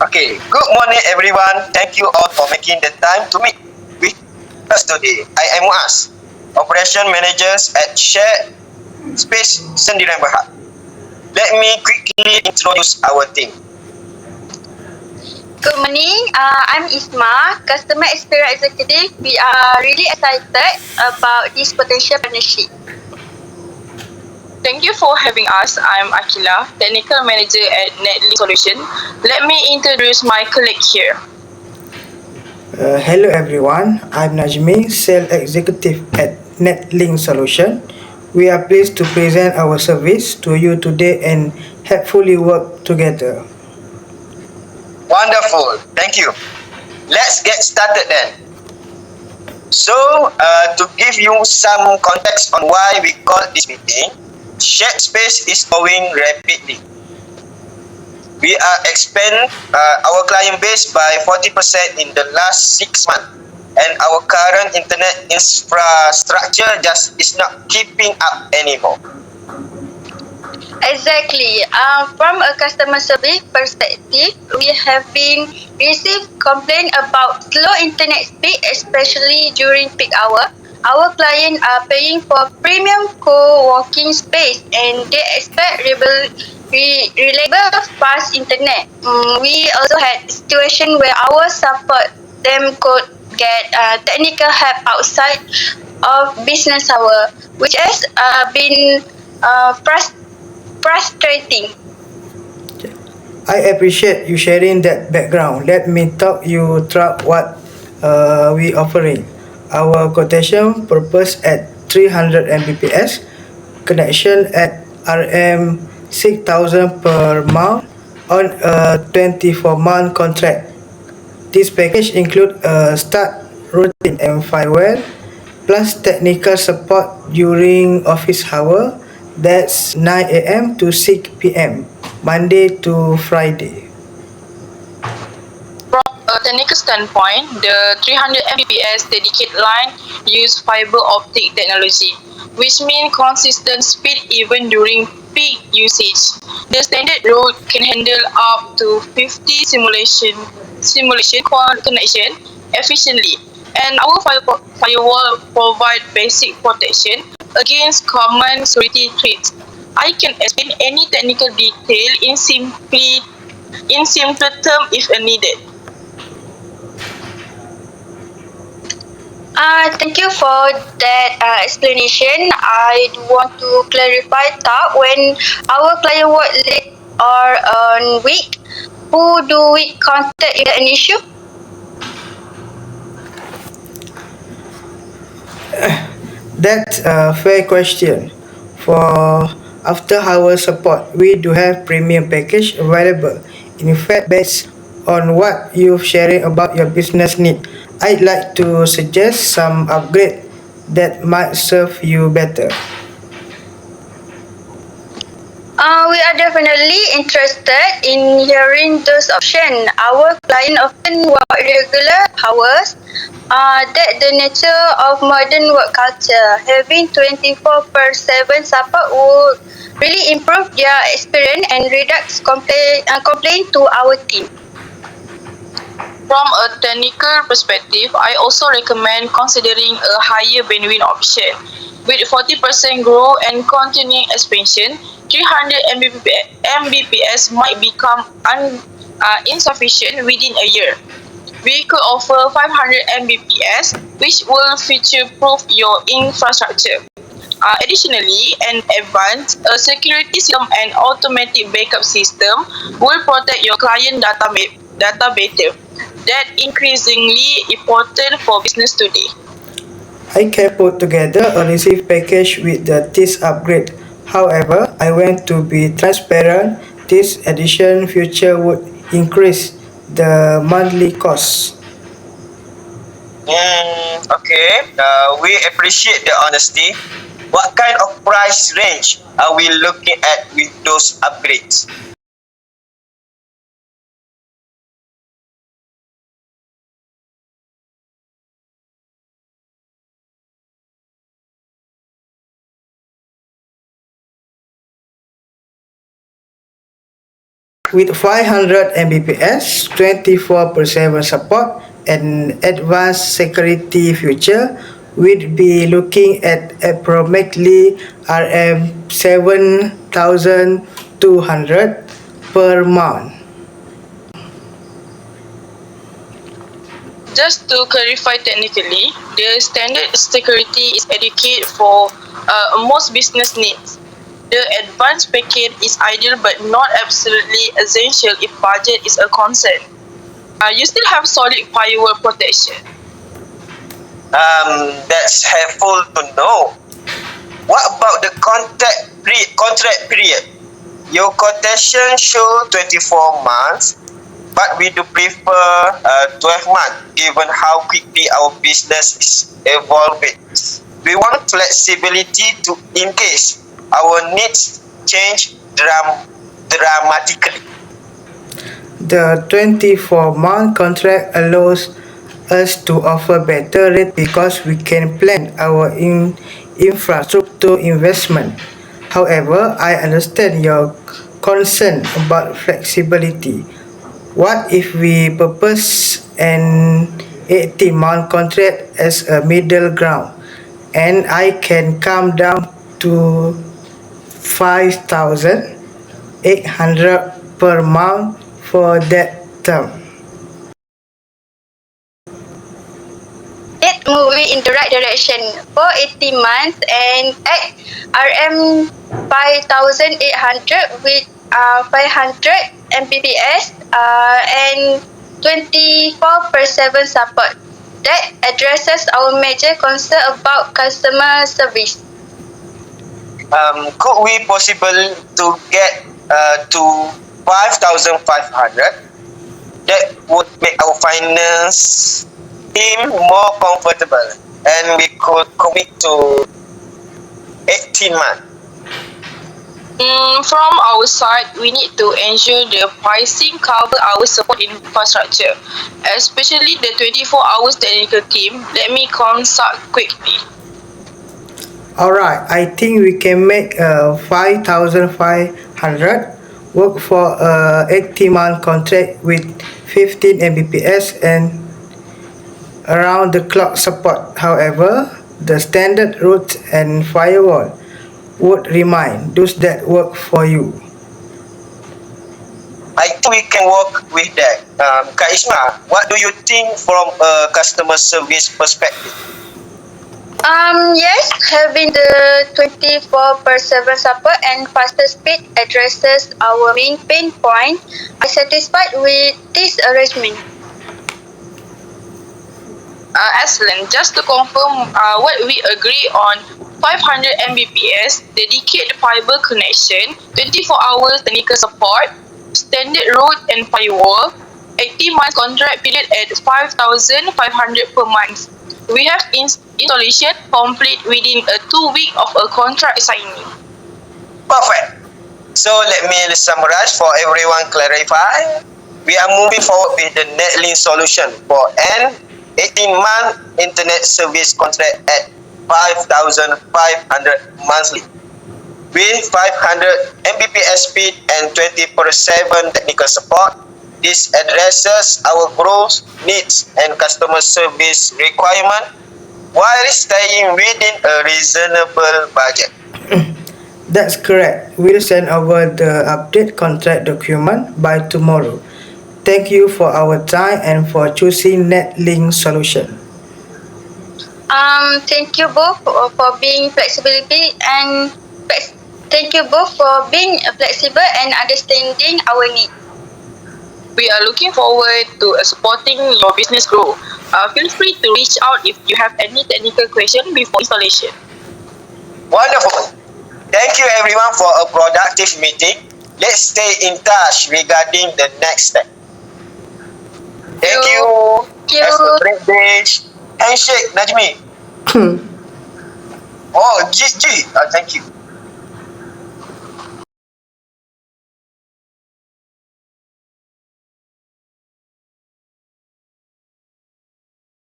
Okay, good morning everyone. Thank you all for making the time to meet with us today. I am Muaz, Operation Managers at Shared Space Sendirian Berhad. Let me quickly introduce our team. Good morning. I'm Isma, Customer Experience Executive. We are really excited about this potential partnership. Thank you for having us. I'm Akila, Technical Manager at NetLink Solution. Let me introduce my colleague here. Hello everyone, I'm Najmi, Sales Executive at NetLink Solution. We are pleased to present our service to you today and helpfully work together. Wonderful. Thank you. Let's get started then. So, to give you some context on why we call this meeting, shared space is growing rapidly. We are expanding our client base by 40% in the last 6 months, and our current internet infrastructure just is not keeping up anymore. Exactly. From a customer service perspective, we have been received complaint about slow internet speed, especially during peak hour. Our clients are paying for premium co-working space and they expect reliable fast internet. We also had situation where our support them could get technical help outside of business hour, which has been frustrating. I appreciate you sharing that background. Let me talk you through what we offering. Our quotation purpose at 300 Mbps, connection at RM 6,000 per month on a 24-month contract. This package includes a start routine and firewall, plus technical support during office hour. That's 9 a.m. to 6 p.m. Monday to Friday. From a technical standpoint, the 300 Mbps dedicated line uses fiber optic technology, which means consistent speed even during peak usage. The standard route can handle up to 50 simulation connection efficiently, and our firewall provide basic protection against common security threats. I can explain any technical detail in simpler terms if needed. Thank you for that explanation. I do want to clarify that when our client work late or on week, who do we contact if an issue? That's a fair question. For after hour support, we do have premium package available. In fact, based on what you've sharing about your business need, I'd like to suggest some upgrade that might serve you better. We are definitely interested in hearing those options. Our client often work regular hours. That the nature of modern work culture. Having 24/7 support would really improve their experience and reduce complaint to our team. From a technical perspective, I also recommend considering a higher bandwidth option. With 40% growth and continuing expansion, 300 Mbps might become insufficient within a year. We could offer 500 Mbps, which will future-proof your infrastructure. Additionally, an advanced security system and automatic backup system will protect your client data better. That increasingly important for business today. I can put together a receive package with the this upgrade. However, I want to be transparent. This addition future would increase the monthly cost. Okay, we appreciate the honesty. What kind of price range are we looking at with those upgrades? With 500 Mbps, 24/7 support, and advanced security feature, we'd be looking at approximately RM 7,200 per month. Just to clarify technically, the standard security is adequate for most business needs. The advanced package is ideal but not absolutely essential if budget is a concern. You still have solid firewall protection. That's helpful to know. What about the contract period? Your quotation show 24 months, but we do prefer 12 months given how quickly our business is evolving. We want flexibility to in case our needs change dramatically. The 24-month contract allows us to offer better rate because we can plan our infrastructure investment. However, I understand your concern about flexibility. What if we propose an 18-month contract as a middle ground and I can come down to 5,800 per month for that term? It moving in the right direction for 18 months and at RM 5,800 with 500 Mbps and 24/7 support. That addresses our major concern about customer service. Could we possible to get to 5,500? That would make our finance team more comfortable and we could commit to 18 months. From our side, we need to ensure the pricing cover our support infrastructure, especially the 24 hours technical team. Let me consult quickly. Alright, I think we can make 5,500 work for a 18-month contract with 15 Mbps and around the clock support. However, the standard route and firewall would remain. Does that work for you? I think we can work with that. Kak Isma, what do you think from a customer service perspective? Yes, having the 24/7 support and faster speed addresses our main pain point. I'm satisfied with this arrangement. Excellent. Just to confirm what we agree on, 500 Mbps, dedicated fiber connection, 24 hours technical support, standard route and firewall, 18 months contract period at 5,500 per month. We have installation complete within a 2 week of a contract signing. Perfect. So let me summarize for everyone clarify. We are moving forward with the NetLink solution for an 18-month internet service contract at 5,500 monthly with 500 Mbps speed and 24/7 technical support. This addresses our growth needs and customer service requirement while staying within a reasonable budget. That's correct. We'll send over the update contract document by tomorrow. Thank you for our time and for choosing NetLink solution. Thank you both for being flexibility and thank you both for being flexible and understanding our needs. We are looking forward to supporting your business grow. Feel free to reach out if you have any technical question before installation. Wonderful. Thank you everyone for a productive meeting. Let's stay in touch regarding the next step. Thank you. Thank you. Have a great day. Handshake, Najmi. Oh, G. Thank you.